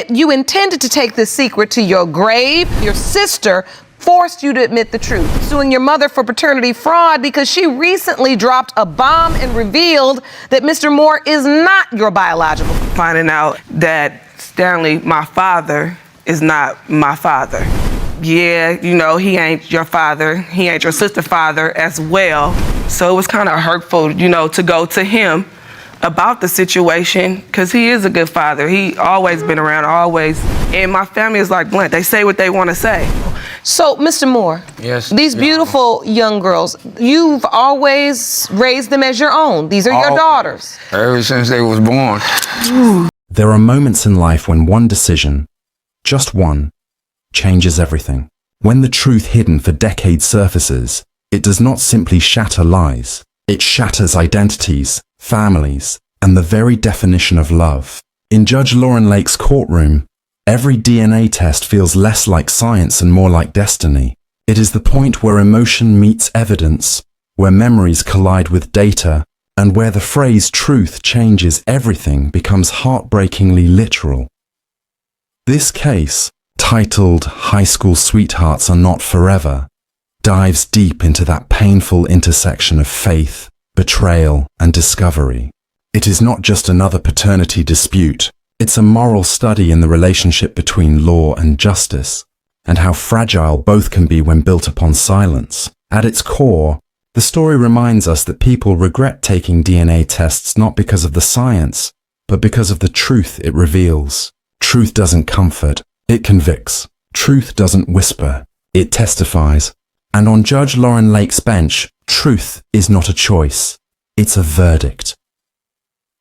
You intended to take this secret to your grave. Your sister forced you to admit the truth, suing your mother for paternity fraud because she recently dropped a bomb and revealed that Mr. Moore is not your biological. Finding out that Stanley, my father, is not my father. Yeah, you know, he ain't your father. He ain't your sister's father as well. So it was kind of hurtful, you know, to go to him about the situation, because he is a good father. He always been around, always. And my family is like blunt. They say what they want to say. So, Mr. Moore, yes, these beautiful young girls, you've always raised them as your own. These are your daughters. Ever since they was born. There are moments in life when one decision, just one, changes everything. When the truth hidden for decades surfaces, it does not simply shatter lies. It shatters identities, families, and the very definition of love. In Judge Lauren Lake's courtroom, every DNA test feels less like science and more like destiny. It is the point where emotion meets evidence, where memories collide with data, and where the phrase truth changes everything becomes heartbreakingly literal. This case, titled High School Sweethearts Are Not Forever, dives deep into that painful intersection of faith, betrayal, and discovery. It is not just another paternity dispute. It's a moral study in the relationship between law and justice, and how fragile both can be when built upon silence. At its core, the story reminds us that people regret taking DNA tests not because of the science, but because of the truth it reveals. Truth doesn't comfort, it convicts. Truth doesn't whisper, it testifies. And on Judge Lauren Lake's bench, truth is not a choice, it's a verdict.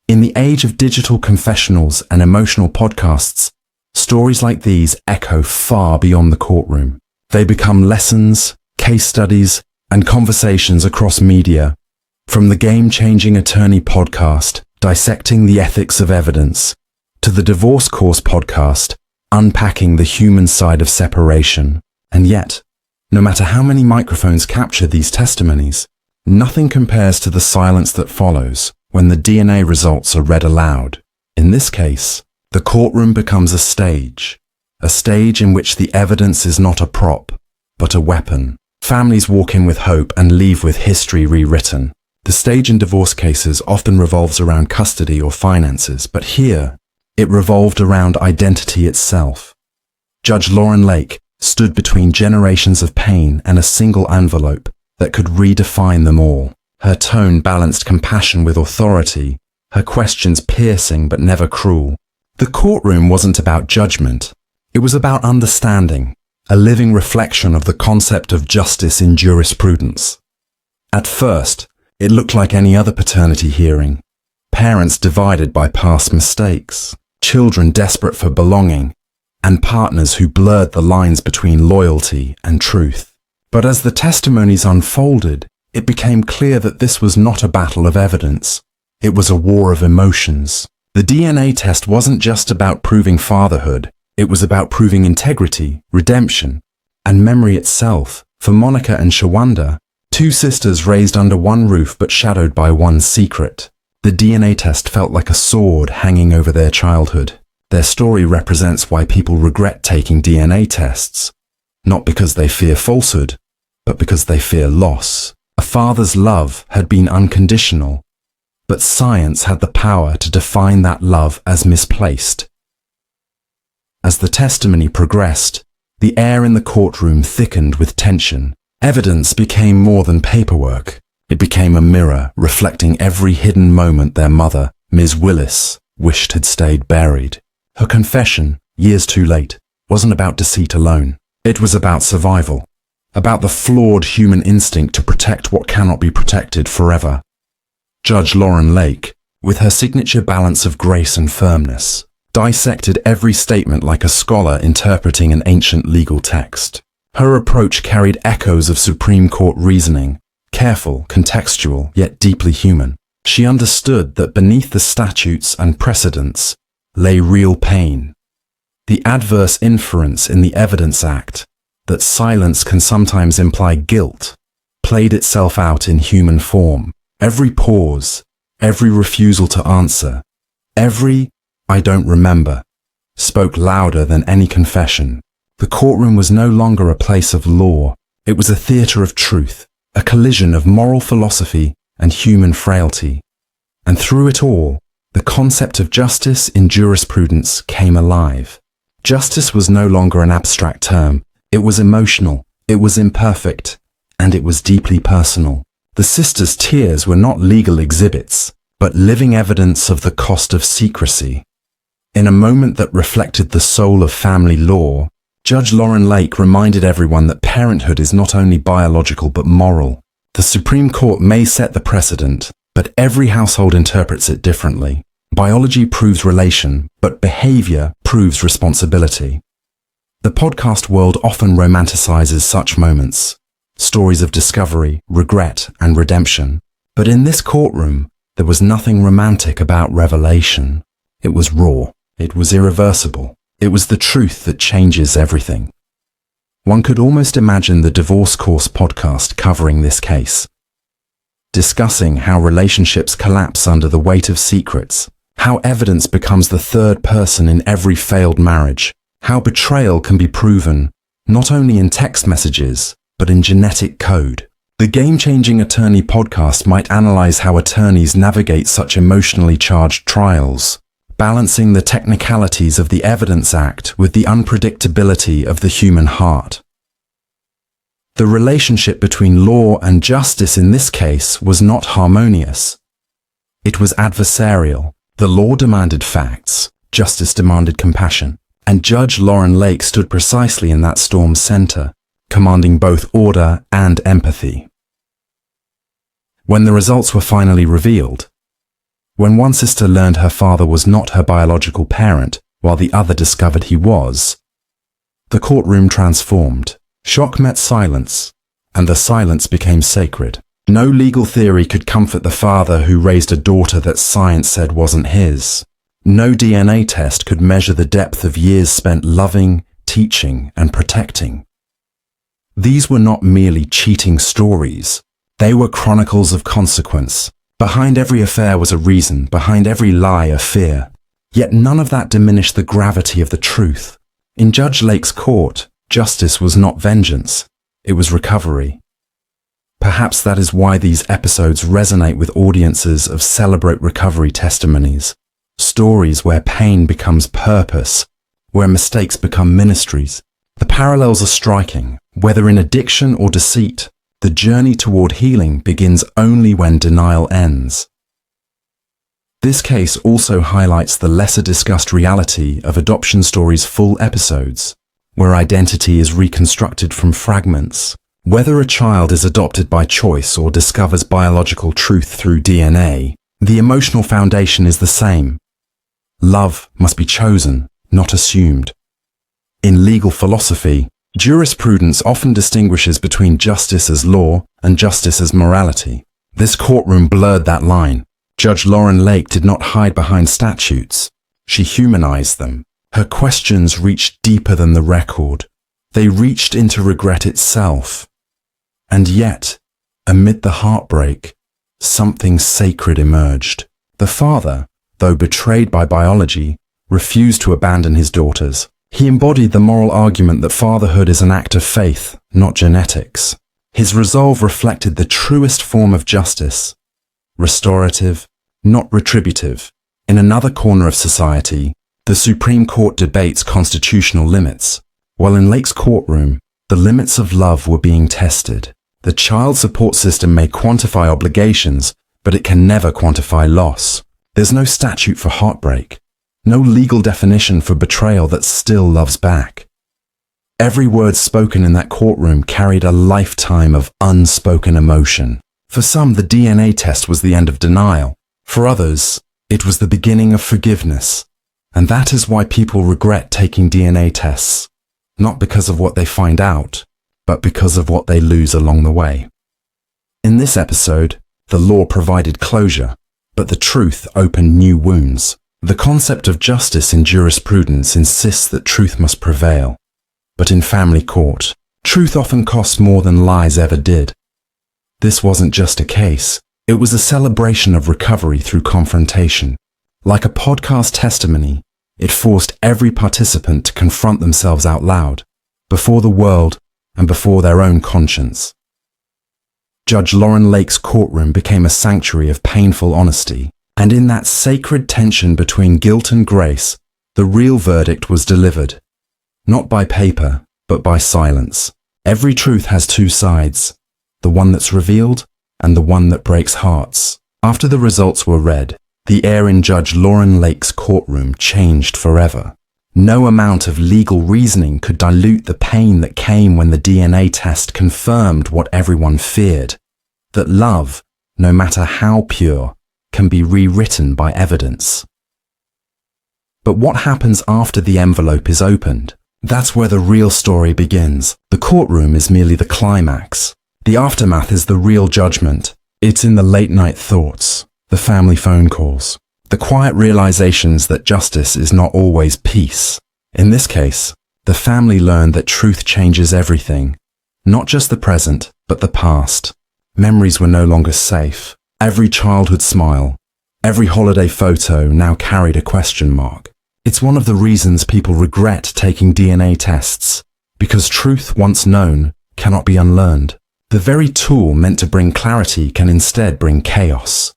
In the age of digital confessionals and emotional podcasts, stories like these echo far beyond the courtroom. They become lessons, case studies, and conversations across media, from the game-changing Attorney podcast, dissecting the ethics of evidence, to the Divorce Course podcast, unpacking the human side of separation. And yet, no matter how many microphones capture these testimonies, nothing compares to the silence that follows when the DNA results are read aloud. In this case, the courtroom becomes a stage in which the evidence is not a prop, but a weapon. Families walk in with hope and leave with history rewritten. The stage in divorce cases often revolves around custody or finances, but here, it revolved around identity itself. Judge Lauren Lake stood between generations of pain and a single envelope that could redefine them all. Her tone balanced compassion with authority, her questions piercing but never cruel. The courtroom wasn't about judgment, it was about understanding, a living reflection of the concept of justice in jurisprudence. At first, it looked like any other paternity hearing. Parents divided by past mistakes, children desperate for belonging, and partners who blurred the lines between loyalty and truth. But as the testimonies unfolded, it became clear that this was not a battle of evidence. It was a war of emotions. The DNA test wasn't just about proving fatherhood. It was about proving integrity, redemption, and memory itself. For Monica and Shawanda, two sisters raised under one roof but shadowed by one secret, the DNA test felt like a sword hanging over their childhood. Their story represents why people regret taking DNA tests, not because they fear falsehood, but because they fear loss. A father's love had been unconditional, but science had the power to define that love as misplaced. As the testimony progressed, the air in the courtroom thickened with tension. Evidence became more than paperwork. It became a mirror reflecting every hidden moment their mother, Ms. Willis, wished had stayed buried. Her confession, years too late, wasn't about deceit alone. It was about survival, about the flawed human instinct to protect what cannot be protected forever. Judge Lauren Lake, with her signature balance of grace and firmness, dissected every statement like a scholar interpreting an ancient legal text. Her approach carried echoes of Supreme Court reasoning, careful, contextual, yet deeply human. She understood that beneath the statutes and precedents lay real pain. The adverse inference in the Evidence Act, that silence can sometimes imply guilt, played itself out in human form. Every pause, every refusal to answer, every "I don't remember," spoke louder than any confession. The courtroom was no longer a place of law. It was a theater of truth, a collision of moral philosophy and human frailty. And through it all, the concept of justice in jurisprudence came alive. Justice was no longer an abstract term. It was emotional, it was imperfect, and it was deeply personal. The sisters' tears were not legal exhibits, but living evidence of the cost of secrecy. In a moment that reflected the soul of family law, Judge Lauren Lake reminded everyone that parenthood is not only biological but moral. The Supreme Court may set the precedent, but every household interprets it differently. Biology proves relation, but behavior proves responsibility. The podcast world often romanticizes such moments, stories of discovery, regret, and redemption. But in this courtroom, there was nothing romantic about revelation. It was raw. It was irreversible. It was the truth that changes everything. One could almost imagine the Divorce Course podcast covering this case, discussing how relationships collapse under the weight of secrets, how evidence becomes the third person in every failed marriage, how betrayal can be proven not only in text messages, but in genetic code. The Game-Changing Attorney podcast might analyze how attorneys navigate such emotionally charged trials, balancing the technicalities of the Evidence Act with the unpredictability of the human heart. The relationship between law and justice in this case was not harmonious. It was adversarial. The law demanded facts, justice demanded compassion, and Judge Lauren Lake stood precisely in that storm's center, commanding both order and empathy. When the results were finally revealed, when one sister learned her father was not her biological parent, while the other discovered he was, the courtroom transformed. Shock met silence, and the silence became sacred. No legal theory could comfort the father who raised a daughter that science said wasn't his. No DNA test could measure the depth of years spent loving, teaching, and protecting. These were not merely cheating stories. They were chronicles of consequence. Behind every affair was a reason, behind every lie a fear. Yet none of that diminished the gravity of the truth. In Judge Lake's court, justice was not vengeance, it was recovery. Perhaps that is why these episodes resonate with audiences of Celebrate Recovery testimonies. Stories where pain becomes purpose, where mistakes become ministries. The parallels are striking. Whether in addiction or deceit, the journey toward healing begins only when denial ends. This case also highlights the lesser discussed reality of adoption stories' full episodes, where identity is reconstructed from fragments. Whether a child is adopted by choice or discovers biological truth through DNA, the emotional foundation is the same. Love must be chosen, not assumed. In legal philosophy, jurisprudence often distinguishes between justice as law and justice as morality. This courtroom blurred that line. Judge Lauren Lake did not hide behind statutes. She humanized them. Her questions reached deeper than the record. They reached into regret itself. And yet, amid the heartbreak, something sacred emerged. The father, though betrayed by biology, refused to abandon his daughters. He embodied the moral argument that fatherhood is an act of faith, not genetics. His resolve reflected the truest form of justice, restorative, not retributive. In another corner of society, the Supreme Court debates constitutional limits, while in Lake's courtroom, the limits of love were being tested. The child support system may quantify obligations, but it can never quantify loss. There's no statute for heartbreak, no legal definition for betrayal that still loves back. Every word spoken in that courtroom carried a lifetime of unspoken emotion. For some, the DNA test was the end of denial. For others, it was the beginning of forgiveness. And that is why people regret taking DNA tests, not because of what they find out, but because of what they lose along the way. In this episode, the law provided closure, but the truth opened new wounds. The concept of justice in jurisprudence insists that truth must prevail. But in family court, truth often costs more than lies ever did. This wasn't just a case, it was a celebration of recovery through confrontation. Like a podcast testimony, It forced every participant to confront themselves out loud, before the world and before their own conscience. Judge Lauren Lake's courtroom became a sanctuary of painful honesty, and in that sacred tension between guilt and grace, the real verdict was delivered. Not by paper, but by silence. Every truth has two sides, the one that's revealed and the one that breaks hearts. After the results were read, the air in Judge Lauren Lake's courtroom changed forever. No amount of legal reasoning could dilute the pain that came when the DNA test confirmed what everyone feared, that love, no matter how pure, can be rewritten by evidence. But what happens after the envelope is opened? That's where the real story begins. The courtroom is merely the climax. The aftermath is the real judgment. It's in the late-night thoughts, the family phone calls, the quiet realizations that justice is not always peace. In this case, the family learned that truth changes everything, not just the present, but the past. Memories were no longer safe. Every childhood smile, every holiday photo now carried a question mark. It's one of the reasons people regret taking DNA tests, because truth once known cannot be unlearned. The very tool meant to bring clarity can instead bring chaos.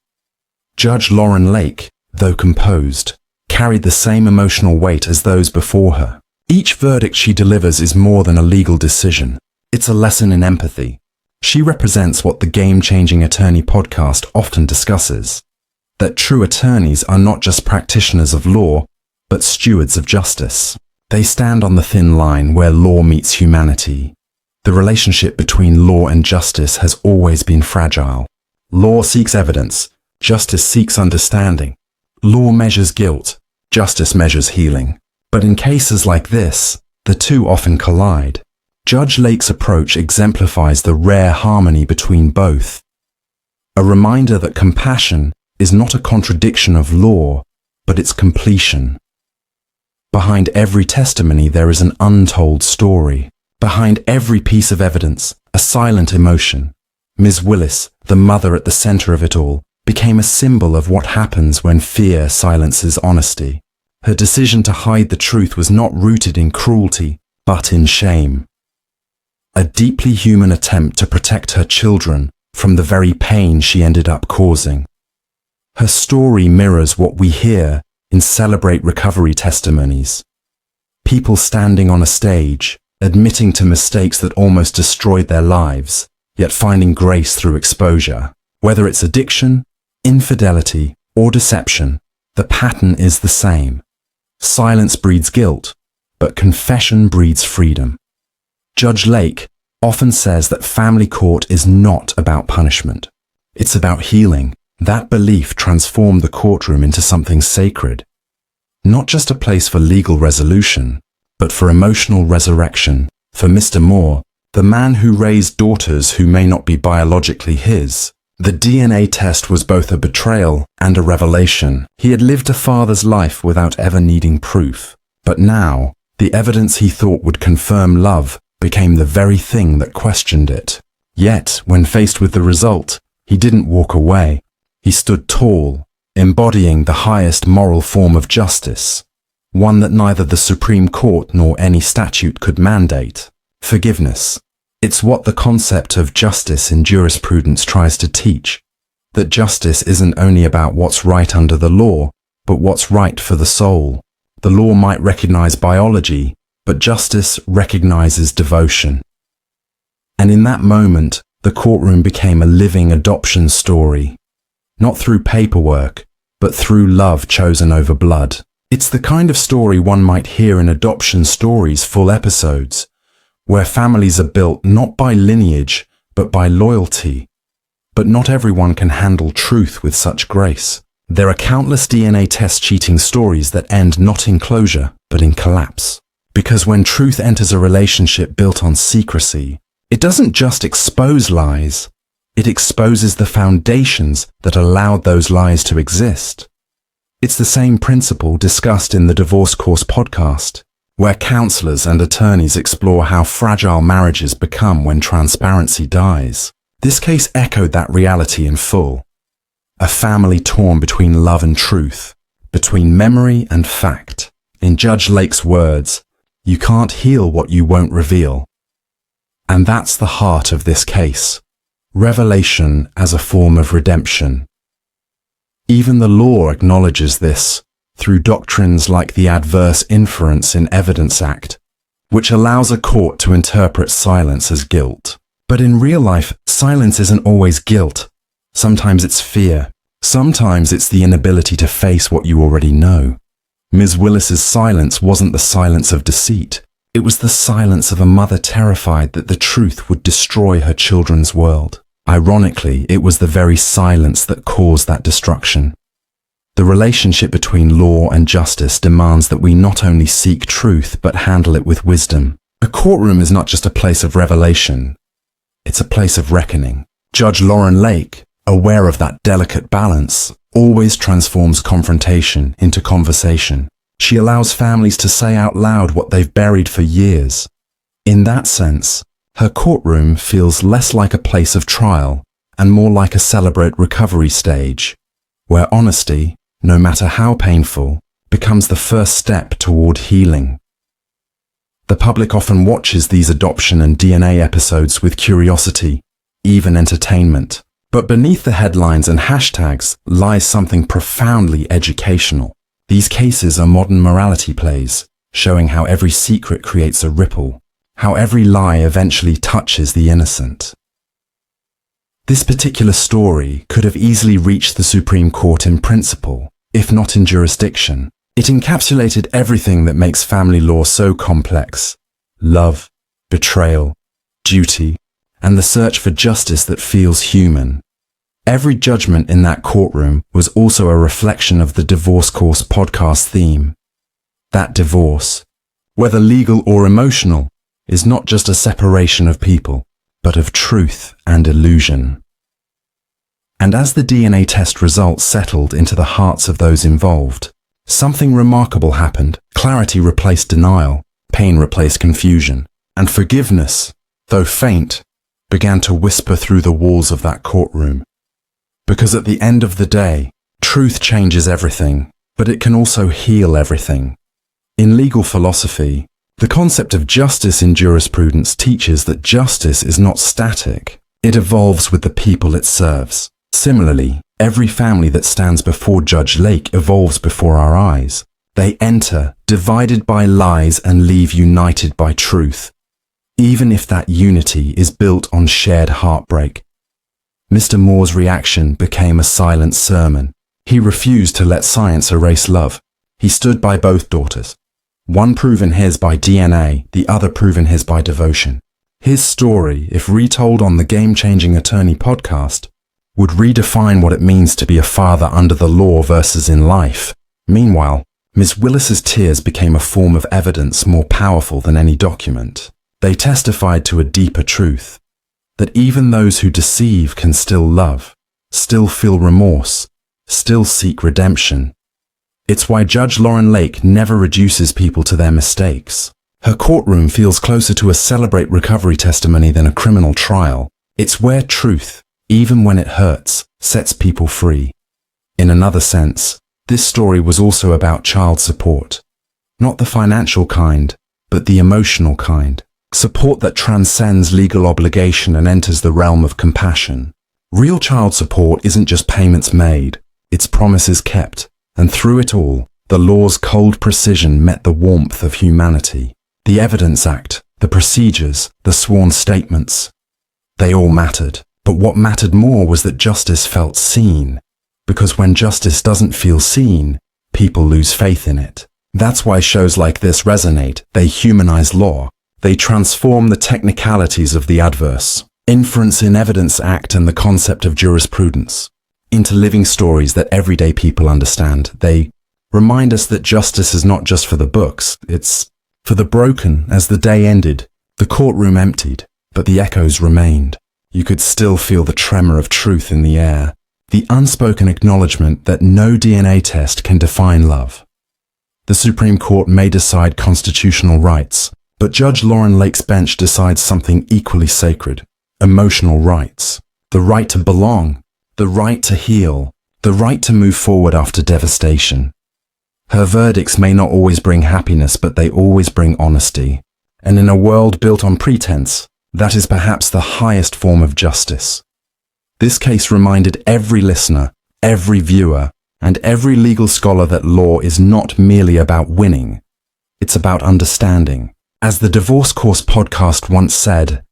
Judge Lauren Lake, though composed, carried the same emotional weight as those before her. Each verdict she delivers is more than a legal decision. It's a lesson in empathy. She represents what the Game-Changing Attorney podcast often discusses, that true attorneys are not just practitioners of law, but stewards of justice. They stand on the thin line where law meets humanity. The relationship between law and justice has always been fragile. Law seeks evidence, justice seeks understanding. Law measures guilt, justice measures healing. But in cases like this, the two often collide. Judge Lake's approach exemplifies the rare harmony between both. A reminder that compassion is not a contradiction of law, but its completion. Behind every testimony there is an untold story. Behind every piece of evidence, a silent emotion. Ms. Willis, the mother at the center of it all, became a symbol of what happens when fear silences honesty. Her decision to hide the truth was not rooted in cruelty, but in shame. A deeply human attempt to protect her children from the very pain she ended up causing. Her story mirrors what we hear in Celebrate Recovery testimonies. People standing on a stage, admitting to mistakes that almost destroyed their lives, yet finding grace through exposure. Whether it's addiction, infidelity, or deception, the pattern is the same. Silence breeds guilt, but confession breeds freedom. Judge Lake often says that family court is not about punishment. It's about healing. That belief transformed the courtroom into something sacred. Not just a place for legal resolution, but for emotional resurrection. For Mr. Moore, the man who raised daughters who may not be biologically his, the DNA test was both a betrayal and a revelation. He had lived a father's life without ever needing proof. But now, the evidence he thought would confirm love became the very thing that questioned it. Yet, when faced with the result, he didn't walk away. He stood tall, embodying the highest moral form of justice, one that neither the Supreme Court nor any statute could mandate: forgiveness. It's what the concept of justice in jurisprudence tries to teach, that justice isn't only about what's right under the law, but what's right for the soul. The law might recognize biology, but justice recognizes devotion. And in that moment, the courtroom became a living adoption story, not through paperwork, but through love chosen over blood. It's the kind of story one might hear in Adoption Stories full episodes, where families are built not by lineage, but by loyalty. But not everyone can handle truth with such grace. There are countless DNA test cheating stories that end not in closure, but in collapse. Because when truth enters a relationship built on secrecy, it doesn't just expose lies, it exposes the foundations that allowed those lies to exist. It's the same principle discussed in the Divorce Course podcast, where counselors and attorneys explore how fragile marriages become when transparency dies. This case echoed that reality in full. A family torn between love and truth, between memory and fact. In Judge Lake's words, "You can't heal what you won't reveal." And that's the heart of this case. Revelation as a form of redemption. Even the law acknowledges this through doctrines like the Adverse Inference in Evidence Act, which allows a court to interpret silence as guilt. But in real life, silence isn't always guilt. Sometimes it's fear. Sometimes it's the inability to face what you already know. Ms. Willis's silence wasn't the silence of deceit. It was the silence of a mother terrified that the truth would destroy her children's world. Ironically, it was the very silence that caused that destruction. The relationship between law and justice demands that we not only seek truth, but handle it with wisdom. A courtroom is not just a place of revelation. It's a place of reckoning. Judge Lauren Lake, aware of that delicate balance, always transforms confrontation into conversation. She allows families to say out loud what they've buried for years. In that sense, her courtroom feels less like a place of trial and more like a celebrate recovery stage, where honesty, no matter how painful, becomes the first step toward healing. The public often watches these adoption and DNA episodes with curiosity, even entertainment. But beneath the headlines and hashtags lies something profoundly educational. These cases are modern morality plays, showing how every secret creates a ripple, how every lie eventually touches the innocent. This particular story could have easily reached the Supreme Court in principle, if not in jurisdiction. It encapsulated everything that makes family law so complex: love, betrayal, duty, and the search for justice that feels human. Every judgment in that courtroom was also a reflection of the Divorce Course podcast theme. That divorce, whether legal or emotional, is not just a separation of people, but of truth and illusion. And as the DNA test results settled into the hearts of those involved, something remarkable happened. Clarity replaced denial, pain replaced confusion, and forgiveness, though faint, began to whisper through the walls of that courtroom. Because at the end of the day, truth changes everything, but it can also heal everything. In legal philosophy, the concept of justice in jurisprudence teaches that justice is not static. It evolves with the people it serves. Similarly, every family that stands before Judge Lake evolves before our eyes. They enter divided by lies and leave united by truth, even if that unity is built on shared heartbreak. Mr. Moore's reaction became a silent sermon. He refused to let science erase love. He stood by both daughters. One proven his by DNA, the other proven his by devotion. His story, if retold on the Game Changing Attorney podcast, would redefine what it means to be a father under the law versus in life. Meanwhile, Ms. Willis's tears became a form of evidence more powerful than any document. They testified to a deeper truth, that even those who deceive can still love, still feel remorse, still seek redemption. It's why Judge Lauren Lake never reduces people to their mistakes. Her courtroom feels closer to a celebrate recovery testimony than a criminal trial. It's where truth, even when it hurts, sets people free. In another sense, this story was also about child support. Not the financial kind, but the emotional kind. Support that transcends legal obligation and enters the realm of compassion. Real child support isn't just payments made, it's promises kept. And through it all, the law's cold precision met the warmth of humanity. The Evidence Act, the procedures, the sworn statements, they all mattered. But what mattered more was that justice felt seen. Because when justice doesn't feel seen, people lose faith in it. That's why shows like this resonate. They humanize law. They transform the technicalities of the adverse inference in Evidence Act and the concept of jurisprudence into living stories that everyday people understand. They remind us that justice is not just for the books, it's for the broken. As the day ended, the courtroom emptied, but the echoes remained. You could still feel the tremor of truth in the air, the unspoken acknowledgement that no DNA test can define love. The Supreme Court may decide constitutional rights, but Judge Lauren Lake's bench decides something equally sacred: emotional rights. The right to belong, the right to heal, the right to move forward after devastation. Her verdicts may not always bring happiness, but they always bring honesty. And in a world built on pretense, that is perhaps the highest form of justice. This case reminded every listener, every viewer, and every legal scholar that law is not merely about winning. It's about understanding. As the Divorce Course podcast once said,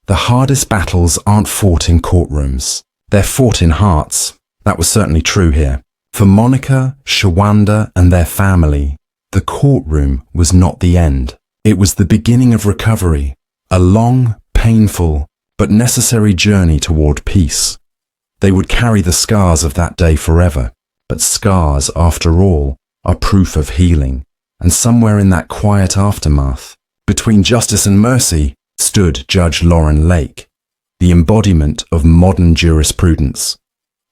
the hardest battles aren't fought in courtrooms. They're fought in hearts. That was certainly true here. For Monica, Shawanda, and their family, the courtroom was not the end. It was the beginning of recovery, a long, painful, but necessary journey toward peace. They would carry the scars of that day forever, but scars, after all, are proof of healing. And somewhere in that quiet aftermath, between justice and mercy, stood Judge Lauren Lake, the embodiment of modern jurisprudence,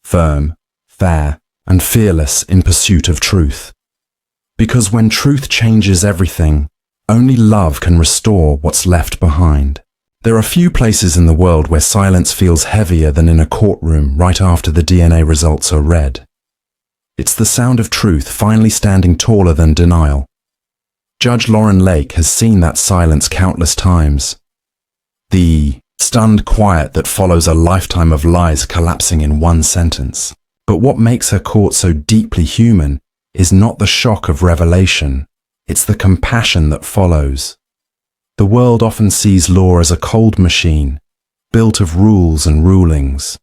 firm, fair, and fearless in pursuit of truth. Because when truth changes everything, only love can restore what's left behind. There are few places in the world where silence feels heavier than in a courtroom right after the DNA results are read. It's the sound of truth finally standing taller than denial. Judge Lauren Lake has seen that silence countless times. The stunned quiet that follows a lifetime of lies collapsing in one sentence. But what makes her court so deeply human is not the shock of revelation. It's the compassion that follows. The world often sees law as a cold machine, built of rules and rulings.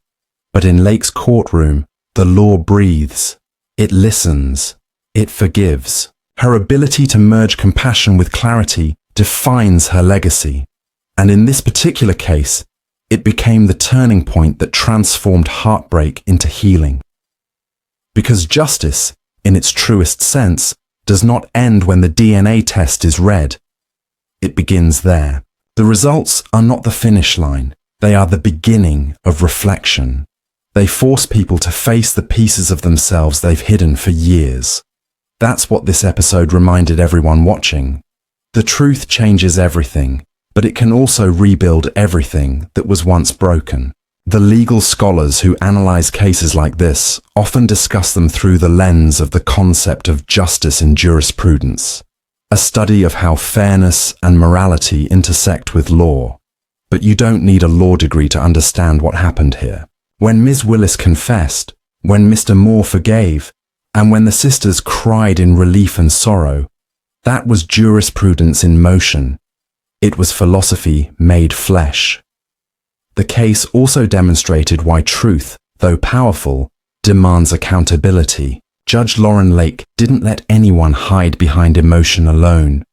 But in Lake's courtroom, the law breathes. It listens. It forgives. Her ability to merge compassion with clarity defines her legacy. And in this particular case, it became the turning point that transformed heartbreak into healing. Because justice, in its truest sense, does not end when the DNA test is read. It begins there. The results are not the finish line. They are the beginning of reflection. They force people to face the pieces of themselves they've hidden for years. That's what this episode reminded everyone watching. The truth changes everything, but it can also rebuild everything that was once broken. The legal scholars who analyze cases like this often discuss them through the lens of the concept of justice in jurisprudence, a study of how fairness and morality intersect with law. But you don't need a law degree to understand what happened here. When Ms. Willis confessed, when Mr. Moore forgave, and when the sisters cried in relief and sorrow, that was jurisprudence in motion. It was philosophy made flesh. The case also demonstrated why truth, though powerful, demands accountability. Judge Lauren Lake didn't let anyone hide behind emotion alone.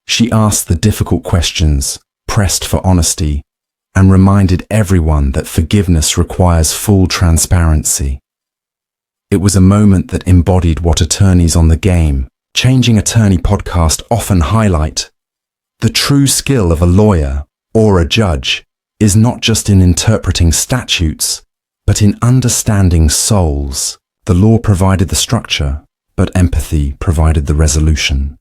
She asked the difficult questions, pressed for honesty, and reminded everyone that forgiveness requires full transparency. It was a moment that embodied what attorneys on the game, Changing Attorney podcast often highlight. The true skill of a lawyer, or a judge, is not just in interpreting statutes, but in understanding souls. The law provided the structure, but empathy provided the resolution.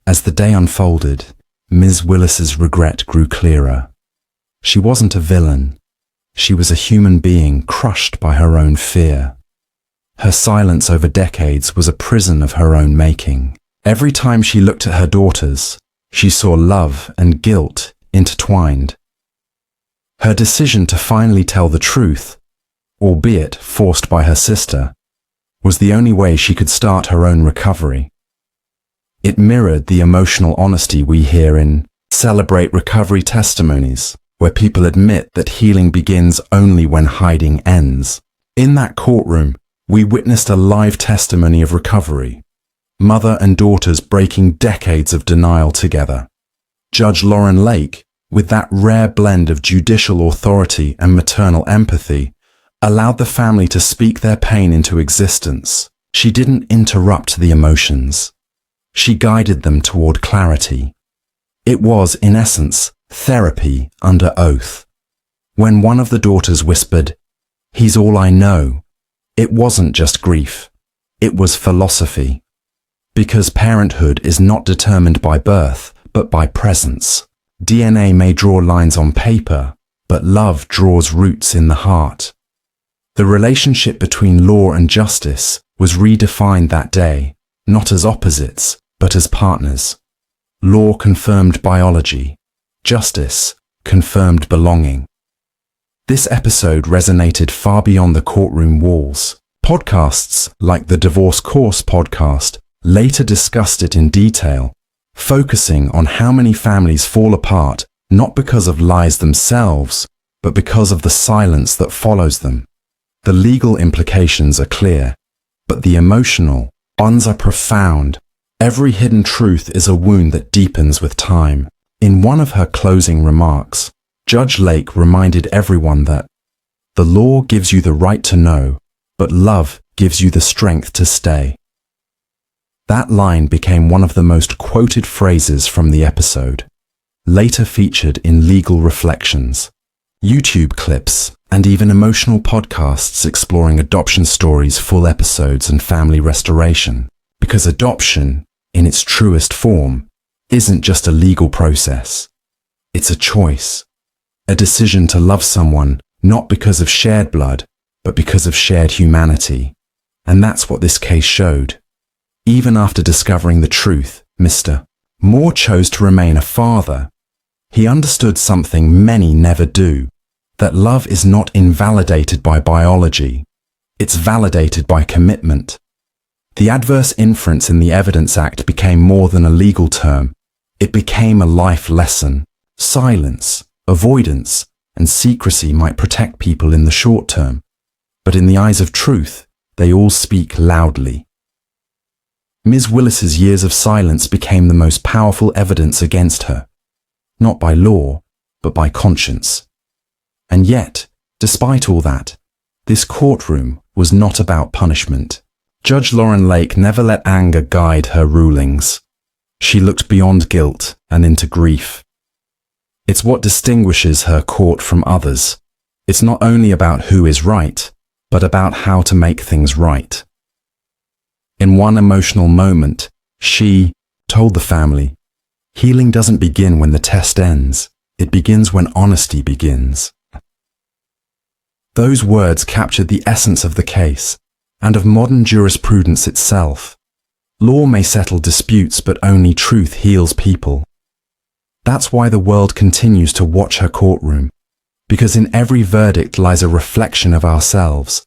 As the day unfolded, Ms. Willis's regret grew clearer. She wasn't a villain. She was a human being crushed by her own fear. Her silence over decades was a prison of her own making. Every time she looked at her daughters, she saw love and guilt intertwined. Her decision to finally tell the truth, albeit forced by her sister, was the only way she could start her own recovery. It mirrored the emotional honesty we hear in Celebrate Recovery testimonies, where people admit that healing begins only when hiding ends. In that courtroom, we witnessed a live testimony of recovery, mother and daughters breaking decades of denial together. Judge Lauren Lake, with that rare blend of judicial authority and maternal empathy, allowed the family to speak their pain into existence. She didn't interrupt the emotions. She guided them toward clarity. It was, in essence, therapy under oath. When one of the daughters whispered, "He's all I know," it wasn't just grief. It was philosophy. Because parenthood is not determined by birth, but by presence. DNA may draw lines on paper, but love draws roots in the heart. The relationship between law and justice was redefined that day, not as opposites, but as partners. Law confirmed biology. Justice confirmed belonging. This episode resonated far beyond the courtroom walls. Podcasts like the Divorce Course podcast later discussed it in detail, focusing on how many families fall apart not because of lies themselves, but because of the silence that follows them. The legal implications are clear, but the emotional ones are profound. Every hidden truth is a wound that deepens with time. In one of her closing remarks, Judge Lake reminded everyone that the law gives you the right to know, but love gives you the strength to stay. That line became one of the most quoted phrases from the episode, later featured in legal reflections, YouTube clips, and even emotional podcasts exploring adoption stories, full episodes, and family restoration. Because adoption, in its truest form, isn't just a legal process. It's a choice, a decision to love someone not because of shared blood, but because of shared humanity. And that's what this case showed. Even after discovering the truth, Mr. Moore chose to remain a father. He understood something many never do, that love is not invalidated by biology. It's validated by commitment. The adverse inference in the Evidence Act became more than a legal term. It became a life lesson. Silence, avoidance, and secrecy might protect people in the short term, but in the eyes of truth, they all speak loudly. Ms. Willis's years of silence became the most powerful evidence against her, not by law, but by conscience. And yet, despite all that, this courtroom was not about punishment. Judge Lauren Lake never let anger guide her rulings. She looked beyond guilt and into grief. It's what distinguishes her court from others. It's not only about who is right, but about how to make things right. In one emotional moment, she told the family, "Healing doesn't begin when the test ends. It begins when honesty begins." Those words captured the essence of the case and of modern jurisprudence itself. Law may settle disputes, but only truth heals people. That's why the world continues to watch her courtroom, because in every verdict lies a reflection of ourselves.